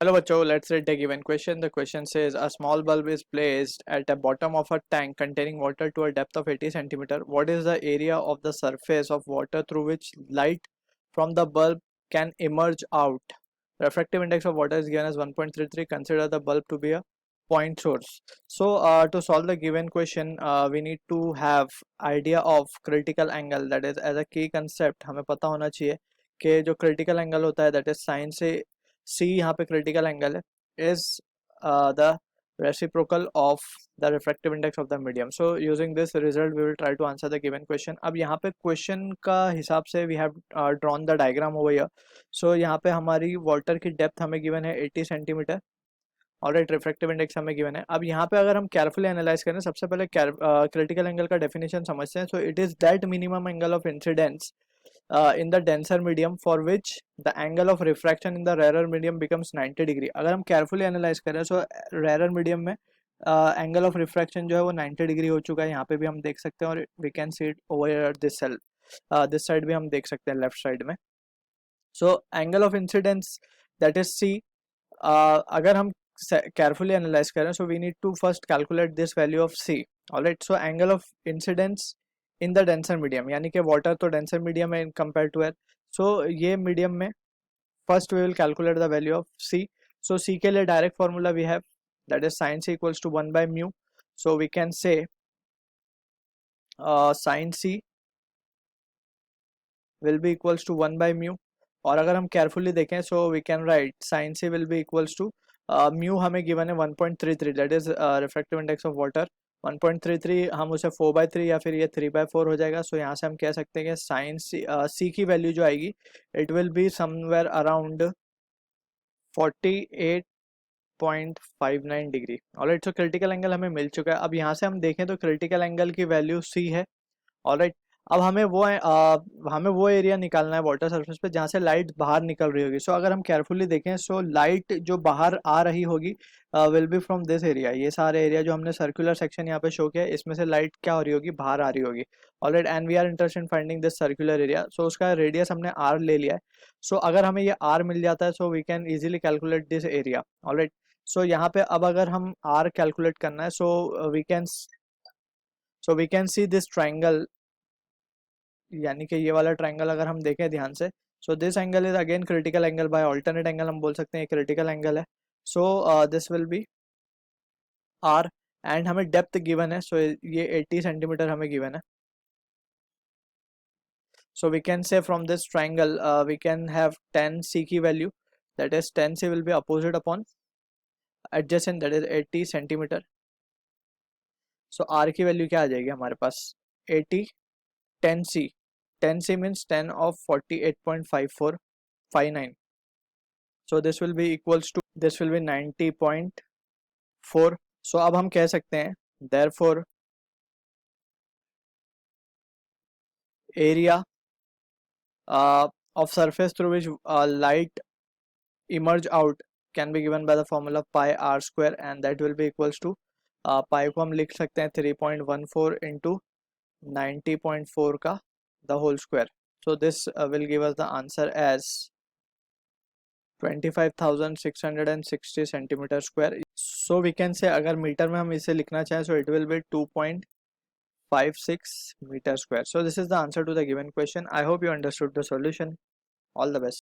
Hello bachcho, let's read the given question. The question says a small bulb is placed at the bottom of a tank containing water to a depth of 80 centimeter. What is the area of the surface of water through which light from the bulb can emerge out? Refractive index of water is given as 1.33. Consider the bulb to be a point source. So to solve the given question, we need to have idea of critical angle, that is as a key concept हमें पता होना चाहिए कि जो critical angle होता है, that is sin से C यहाँ पे critical angle है, is the reciprocal of the refractive index of the medium. So using this result we will try to answer the given question. अब यहाँ पे question का हिसाब से we have drawn the diagram over here. So यहाँ पे हमारी water की depth हमें given है 80 सेंटीमीटर और राइट रिफ्रैक्टिव इंडेक्स हमें गिवन है. अब यहाँ पे अगर हम केयरफुली एनालाइज करें, सबसे पहले क्रिटिकल एंगल का डेफिनेशन समझते हैं. So it is that minimum angle of incidence in the denser medium for which the angle of refraction in the rarer medium becomes 90 degree. अगर हम केयरफुली एनालाइज करें सो rarer medium में angle of refraction जो है वो 90 degree हो चुका है. यहाँ पे भी हम देख सकते हैं और we can see it over this this side भी हम देख सकते हैं लेफ्ट साइड में. So angle of incidence that is C. अगर हम carefully analyze करें, so we need to first calculate this value of C. alright, so angle of incidence in the denser medium, यानी कि water तो denser medium है compared to air. so ये medium में first we will calculate the value of C. so C के लिए direct formula we have, that is sin C equals to 1 by mu. so we can say sin C will be equals to 1 by mu. और अगर हम carefully देखें so we can write sin C will be equals to mu हमें given है 1.33, that is refractive index of water 1.33. हम उसे 4/3 या फिर ये 3/4 हो जाएगा. सो यहाँ से हम कह सकते हैं कि साइन सी की वैल्यू जो आएगी it will be somewhere around 48.59 degree. Alright, so critical angle हमें मिल चुका है. अब यहाँ से हम देखें तो क्रिटिकल एंगल की वैल्यू सी है. ऑलराइट, अब हमें वो एरिया निकालना है वाटर सरफेस पे जहाँ से लाइट बाहर निकल रही होगी. सो अगर हम केयरफुली देखें सो लाइट जो बाहर आ रही होगी will be from this area. ये सारे एरिया जो हमने सर्कुलर सेक्शन यहाँ पे शो किया है इसमें से लाइट क्या हो रही होगी, बाहर आ रही होगी. Alright, and we are interested in finding this circular area. So उसका रेडियस हमने आर ले लिया है. सो अगर हमें ये आर मिल जाता है so we can easily calculate this area. Alright, so यहाँ पे अब अगर हम आर कैलकुलेट करना है so we can see this triangle, यानी कि ये वाला ट्रायंगल अगर हम देखें ध्यान से so this angle is again critical angle. By alternate angle हम बोल सकते हैं क्रिटिकल एंगल है. So this will be R and हमें डेप्थ गिवन है. सो ये 80 सेंटीमीटर हमें गिवन है. So we can say from this triangle we can have 10 C की value, that is 10 C will be opposite upon adjacent, that is 80 centimetre. So R की value क्या आ जाएगी हमारे पास 80 10 सी. 10 C means 10 of 48.5459. So this will be equals to 90.4. So अब हम कह सकते हैं therefore area of surface through which light emerge out can be given by the formula pi r square, and that will be equals to pi को हम लिख सकते हैं 3.14 into 90.4 का the whole square. So this will give us the answer as 25,660 centimeter square. So we can say अगर metre में हम इसे लिखना चाहें so it will be 2.56 meter square. So this is the answer to the given question. I hope you understood the solution. All the best.